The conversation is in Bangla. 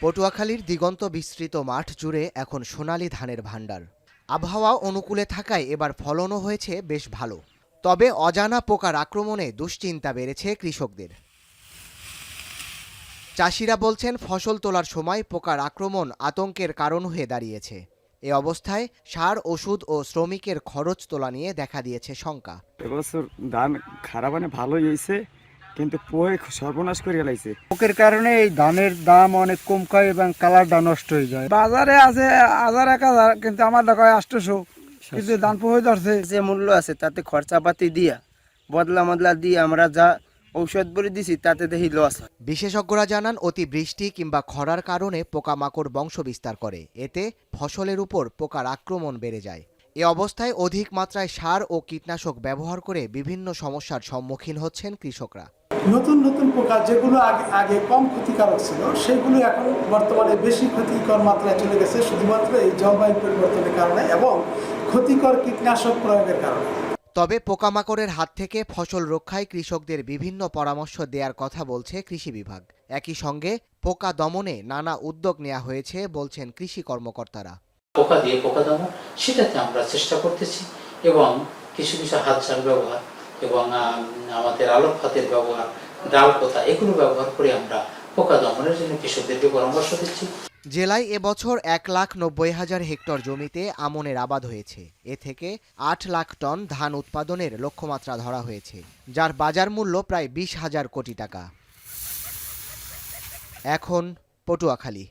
পটুয়াখালীর দিগন্ত বিস্তৃত মাঠ জুড়ে এখন সোনালী ধানের ভাণ্ডার। আবহাওয়া অনুকূলে থাকায় এবার ফলনও হয়েছে বেশ ভালো। তবে অজানা পোকার আক্রমণে দুশ্চিন্তা বেড়েছে কৃষকদের। চাষিরা বলছেন ফসল তোলার সময় পোকার আক্রমণ আতঙ্কের কারণ হয়ে দাঁড়িয়েছে। এ অবস্থায় সার, ওষুধ ও শ্রমিকের খরচ তোলা নিয়ে দেখা দিয়েছে শঙ্কা। এবছর ধান খারাপ ভালোই হয়েছে, কিন্তু পোয়ে সর্বনাশ করে গেলাইছে। পোকের কারণে এই ধানের দাম অনেক কম খায় এবং কালারটা নষ্ট হয়ে যায়। বাজারে আছে 1000-1000, কিন্তু আমার দেখা 800, কিন্তু ধান পোহে ধরছে। যে মূল্য আছে তাতে খরচাপাতি দিয়া বদলা দিয়ে আমরা যা ঔষধ বলে দিছি তাতে দেখি লস হয়। বিশেষজ্ঞরা জানান অতি বৃষ্টি কিংবা খরার কারণে পোকামাকড় বংশ বিস্তার করে। এতে ফসলের উপর পোকার আক্রমণ বেড়ে যায়। এ অবস্থায় অধিক মাত্রায় সার ও কীটনাশক ব্যবহার করে বিভিন্ন সমস্যার সম্মুখীন হচ্ছেন কৃষকরা। নতুন নতুন পোকা যেগুলো আগে কম ক্ষতিকারক ছিল সেগুলো এখন বর্তমানে বেশি ক্ষতিকর মাত্রায় চলে গেছে, শুধুমাত্র এই জলবায়ু পরিবর্তনের কারণে এবং ক্ষতিকর কীটনাশক প্রয়োগের কারণে। তবে পোকামাকড়ের হাত থেকে ফসল রক্ষায় কৃষকদের বিভিন্ন পরামর্শ দেওয়ার কথা বলছে কৃষি বিভাগ। একই সঙ্গে পোকা দমনে নানা উদ্যোগ নেওয়া হয়েছে বলছেন কৃষি কর্মকর্তারা। পোকা দিয়ে পোকা দমন সেটাতে আমরা চেষ্টা করতেছি, এবং কিছু কিছু হাতছাল ব্যবহার এবং আমাদের আলোক ফাতের ব্যবহার, ডাল পোতা এগুলো ব্যবহার করে আমরা পোকা দমনের জন্য কৃষকদেরকে পরামর্শ দিচ্ছি। জেলায় এবছর 1,90,000 হেক্টর জমিতে আমনের আবাদ হয়েছে। এ থেকে 8 লাখ টন ধান উৎপাদনের লক্ষ্যমাত্রা ধরা হয়েছে, যার বাজার মূল্য প্রায় 20,000 কোটি টাকা। এখন পটুয়াখালী।